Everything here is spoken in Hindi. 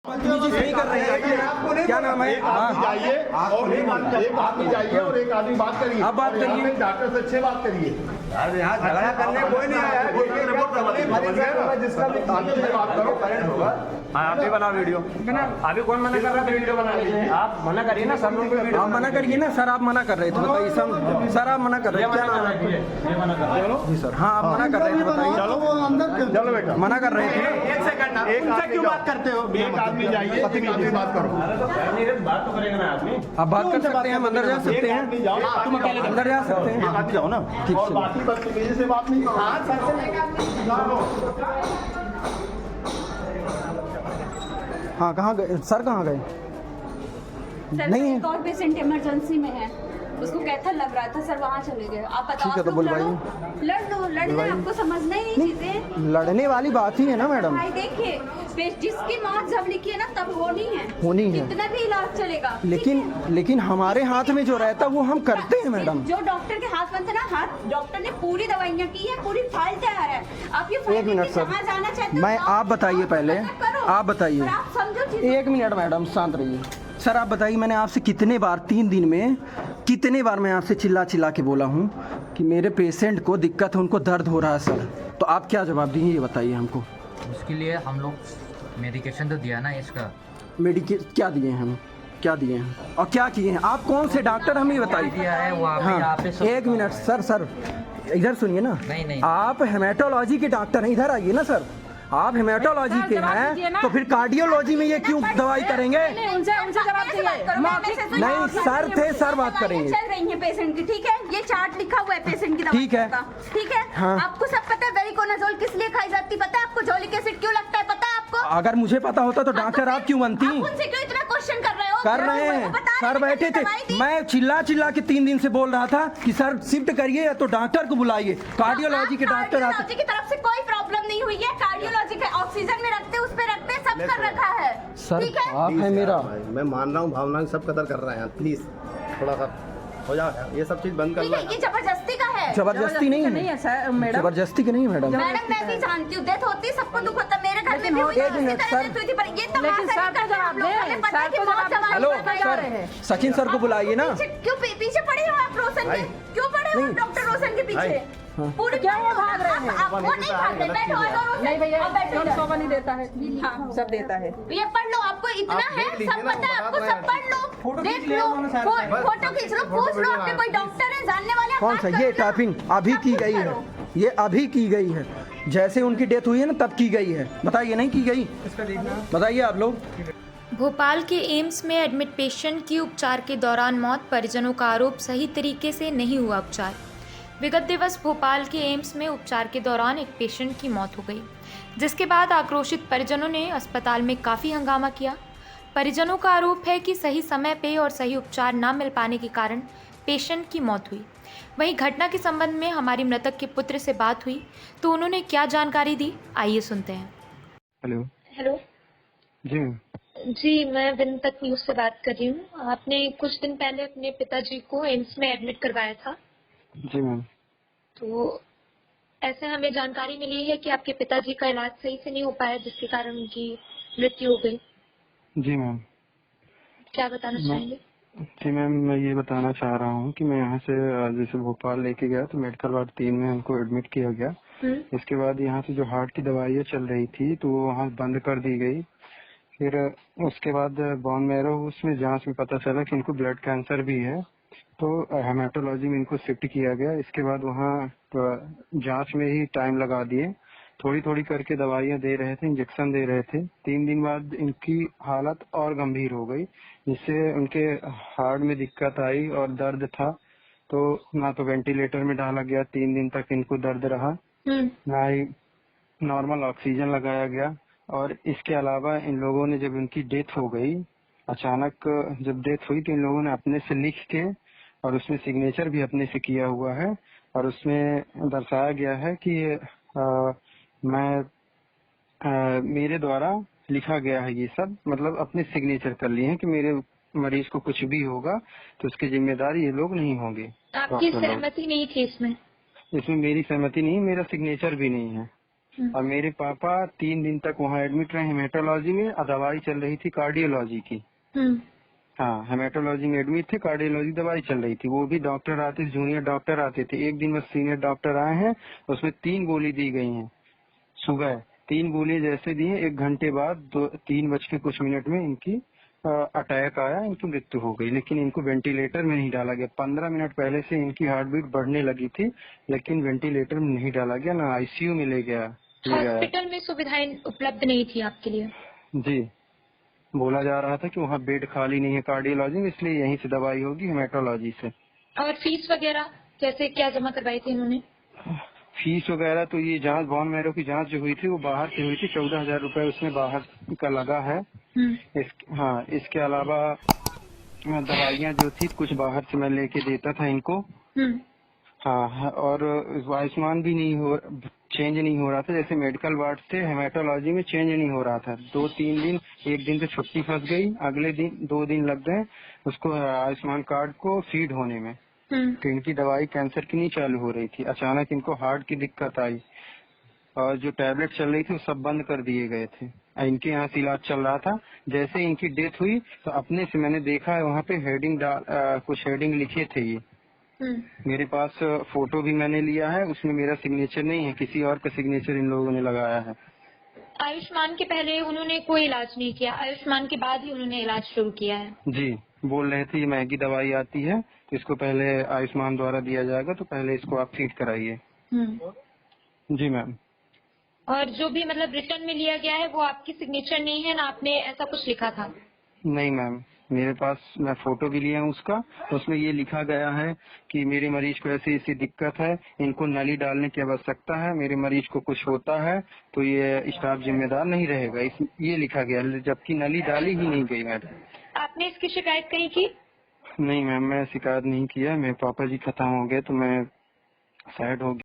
नहीं कर रहे हैं। क्या नाम है? जाइए और एक आदमी जाइए और एक आदमी बात करिए। आप बात करिए, डॉक्टर से अच्छे बात करिए। यहाँ झगड़ा करने कोई नहीं आया है। जिसका भी बात करो, पेरेंट होगा। आप भी बनाओ वीडियो। अभी कौन मना कर रहा था वीडियो बनाने के लिए? आप मना करिए ना सर, लोग वीडियो आप मना करिए ना सर। आप मना कर रहे थे, बताइए सर। आप मना कर रहे थे, क्या नाम है? ये मना कर रहे हैं। जी सर। हाँ, आप मना कर रहे थे, बताइए। चलो बेटा, मना कर रहे थे ना। एक सेकंड, उनसे क्यों बात करते हो? एक आदमी जाइए, एक आदमी बात करो। बात तो करेगा ना आदमी। आप बात कर सकते हैं, हम अंदर जा सकते हैं, अंदर जा सकते हैं। आदमी जाओ ना, ठीक और है। बाकी बदतमीजी से बात नहीं करो। हाँ, कहाँ गए सर? कहाँ गए? सर नहीं है। एक और पेशेंट इमरजेंसी में है, उसको कैथर लग रहा था सर, वहाँ चले गए। आप बताओ। ठीक है, आप तो लोग बुलवाइए। लड़ना आपको समझना ही नहीं चीजें। लड़ने वाली बात ही है ना मैडम। भाई देखिए, जिसकी मौत जब लिखी है ना तब होनी है, होनी है। कितना भी इलाज चलेगा। लेकिन हमारे हाथ में जो रहता है वो हम करते हैं मैडम। जो डॉक्टर के हाथ में था ना, हाथ डॉक्टर ने पूरी दवाइयाँ की है, पूरी फाइल तैयार है। आप ये एक मिनट सर, कहाँ जाना चाहते हो? मैं आप बताइए पहले, आप बताइए। आप समझो चीजें। एक मिनट मैडम, शांत रहिए। सर आप बताइए, मैंने आपसे कितने बार 3 दिन में कितने बार मैं आपसे चिल्ला चिल्ला के बोला हूँ कि मेरे पेशेंट को दिक्कत है, उनको दर्द हो रहा है सर। तो आप क्या जवाब देंगे, ये बताइए हमको। उसके लिए हम लोग मेडिकेशन तो दिया ना इसका। क्या दिए हैं हम? क्या दिए हैं और क्या किए हैं? आप कौन से डॉक्टर, हमें ये बताइए। दिया है वो आप हाँ, यहाँ पे सब। एक मिनट सर, इधर सुनिए ना। नहीं। आप हेमेटोलॉजी के डॉक्टर हैं, इधर आइए ना सर। आप हेमेटोलॉजी के हैं तो फिर कार्डियोलॉजी में ये क्यों दवाई करेंगे? उनसे जवाब चाहिए। नहीं सर थे, सर बात करेंगे। चल रही है पेशेंट की, ठीक है? ये चार्ट लिखा हुआ है पेशेंट की दवा ठीक है। का, ठीक है? हाँ। आपको सब पता है वेरिकोनाजोल किस लिए खाई जाती है? पता है आपको? जोलिक एसिड क्यों लगता है, पता है आपको? अगर मुझे पता होता तो डॉक्टर आप क्यों बनती? आप उनसे क्यों इतना क्वेश्चन कर रहे हो? कर रहे हैं सर, बैठे थे। मैं चिल्ला के 3 दिन से बोल रहा था कि सर शिफ्ट करिए या तो डॉक्टर को बुलाइए, कार्डियोलॉजी के डॉक्टर आते। कार्डियोलॉजी की तरफ से कोई प्रॉब्लम नहीं हुई है। कार्डियोलॉजी के ऑक्सीजन में रखते, उस पे रखते, सब कर रखा है। सर ठीक है? आप है मेरा। मैं मान रहा हूँ, भावना सब कदर कर रहे हैं। प्लीज थोड़ा सा हो जाए, ये सब चीज बंद कर ठीक लो। है, ये जबरदस्ती का है। जबरदस्ती नहीं है सर मैडम, जबरदस्ती की नहीं है मैडम। मैडम मैं भी जानती हूँ, डेथ होती है, सबको दुख होता है। मेरे घर में भी हुई एक मिनट सर। ये तो लेकिन सर को जवाब दे, सर को जवाब दे। हेलो जा रहे सर, हैं। सचिन सर को बुलाइए ना। क्यों पीछे पड़े हो आप रोशन के? क्यों पड़े हो डॉक्टर रोशन के पीछे? पूरे क्या वो भाग रहे हैं? आप वो नहीं भाग रहे, बैठो आ जाओ रोशन। नहीं भैया, अब बैठो कौन इधर। शोभा नहीं देता है, सब देता है। ये पढ़ लो, आपको इतना है, सब पता है आपको, सब पढ़ लो, देख लो, फोटो खींच लो, पूछ लो आपके कोई डॉक्टर है जानने वाले? कौन सा? ये टाइपिंग अभी की गई है, ये अभी की गई है। जैसे उनकी डेथ हुई है ना तब की गई है। बताइए नहीं की गई? बताइए आप लोग। भोपाल के एम्स में एडमिट पेशेंट की उपचार के दौरान मौत, परिजनों का आरोप सही तरीके से नहीं हुआ उपचार। विगत दिवस भोपाल के एम्स में उपचार के दौरान एक पेशेंट की मौत हो गई, जिसके बाद आक्रोशित परिजनों ने अस्पताल में काफ़ी हंगामा किया। परिजनों का आरोप है कि सही समय पे और सही उपचार न मिल पाने के कारण पेशेंट की मौत हुई। वहीं घटना के संबंध में हमारी मृतक के पुत्र से बात हुई तो उन्होंने क्या जानकारी दी, आइए सुनते हैं। हेलो जी, मैं विनतक न्यूज़ से बात कर रही हूँ। आपने कुछ दिन पहले अपने पिताजी को एम्स में एडमिट करवाया था। जी मैम। तो ऐसे हमें जानकारी मिली है कि आपके पिताजी का इलाज सही से नहीं हो पाया, जिसके कारण उनकी मृत्यु हो गई। जी मैम। क्या बताना चाहेंगे? जी मैम, मैं ये बताना चाह रहा हूँ कि मैं यहाँ से जैसे भोपाल लेके गया तो मेडिकल वार्ड 3 में हमको एडमिट किया गया। इसके बाद यहाँ से जो हार्ट की दवाइयाँ चल रही थी तो वो वहाँ बंद कर दी गई। फिर उसके बाद बोन मैरो उसमें जांच में पता चला कि इनको ब्लड कैंसर भी है, तो हेमेटोलॉजी में इनको शिफ्ट किया गया। इसके बाद वहाँ जांच में ही टाइम लगा दिए, थोड़ी थोड़ी करके दवाइयाँ दे रहे थे, इंजेक्शन दे रहे थे। 3 दिन बाद इनकी हालत और गंभीर हो गई, जिससे उनके हार्ट में दिक्कत आई और दर्द था। तो ना तो वेंटिलेटर में डाला गया, 3 दिन तक इनको दर्द रहा, ना ही नॉर्मल ऑक्सीजन लगाया गया। और इसके अलावा इन लोगों ने जब उनकी डेथ हो गई, अचानक जब डेथ हुई तो इन लोगों ने अपने से लिख के और उसमें सिग्नेचर भी अपने से किया हुआ है और उसमें दर्शाया गया है कि मेरे द्वारा लिखा गया है। ये सब मतलब अपने सिग्नेचर कर लिए हैं कि मेरे मरीज को कुछ भी होगा तो उसकी जिम्मेदारी ये लोग नहीं होंगे। आपकी सहमति नहीं थी इसमें? इसमें मेरी सहमति नहीं, मेरा सिग्नेचर भी नहीं है। और मेरे पापा 3 दिन तक वहाँ एडमिट रहे हेमेटोलॉजी में, और दवाई चल रही थी कार्डियोलॉजी की। हाँ, हेमेटोलॉजी में एडमिट थे, कार्डियोलॉजी दवाई चल रही थी। वो भी डॉक्टर आते थे, जूनियर डॉक्टर आते थे। एक दिन बस सीनियर डॉक्टर आए हैं, उसमें 3 गोली दी गई हैं। सुबह 3 गोली जैसे दी हैं, 1 घंटे बाद 3:00 में इनकी अटैक आया, इनकी मृत्यु हो गई। लेकिन इनको वेंटिलेटर में नहीं डाला गया। 15 मिनट पहले से इनकी हार्ट बीट बढ़ने लगी थी, लेकिन वेंटिलेटर में नहीं डाला गया, ना आईसीयू में ले गया। हॉस्पिटल में सुविधाएं उपलब्ध नहीं थी आपके लिए? जी, बोला जा रहा था कि वहाँ बेड खाली नहीं है कार्डियोलॉजी में, इसलिए यहीं से दवाई होगी हेमेटोलॉजी से। और फीस वगैरह कैसे क्या जमा करवाई थी इन्होंने? फीस वगैरह तो ये जांच बॉन मैरो की जांच जो हुई थी वो बाहर से हुई थी। 14,000 रुपए उसमें बाहर का लगा है। हाँ, इसके अलावा दवाइयाँ जो थी कुछ बाहर से मैं लेके देता था इनको। हाँ, और आयुष्मान भी चेंज नहीं हो रहा था। जैसे मेडिकल वार्ड से हेमेटोलॉजी में चेंज नहीं हो रहा था। 2-3 दिन, एक दिन तो छुट्टी फंस गई, अगले दिन 2 दिन लग गए उसको आयुष्मान कार्ड को फीड होने में। तो इनकी दवाई कैंसर की नहीं चालू हो रही थी। अचानक इनको हार्ट की दिक्कत आई, और जो टैबलेट चल रही थी वो सब बंद कर दिए गए थे। इनके यहाँ से इलाज चल रहा था। जैसे इनकी डेथ हुई तो अपने से मैंने देखा है वहाँ पे कुछ हेडिंग लिखे थे ये। मेरे पास फोटो भी मैंने लिया है, उसमें मेरा सिग्नेचर नहीं है, किसी और का सिग्नेचर इन लोगों ने लगाया है। आयुष्मान के पहले उन्होंने कोई इलाज नहीं किया, आयुष्मान के बाद ही उन्होंने इलाज शुरू किया है? जी, बोल रहे थे ये महंगी दवाई आती है तो इसको पहले आयुष्मान द्वारा दिया जाएगा, तो पहले इसको आप फीड कराइए। जी मैम। और जो भी मतलब रिटर्न में लिया गया है वो आपकी सिग्नेचर नहीं है ना, आपने ऐसा कुछ लिखा था? नहीं मैम, मेरे पास मैं फोटो भी लिया हूँ उसका, उसमें ये लिखा गया है कि मेरे मरीज को ऐसी दिक्कत है, इनको नली डालने की आवश्यकता है, मेरे मरीज को कुछ होता है तो ये स्टाफ जिम्मेदार नहीं रहेगा, ये लिखा गया, जबकि नली डाली ही नहीं गई मैडम। आपने इसकी शिकायत कहीं की? नहीं मैम, मैं शिकायत नहीं किया। मेरे पापा जी खत्म हो गए तो मैं सैड हो गया।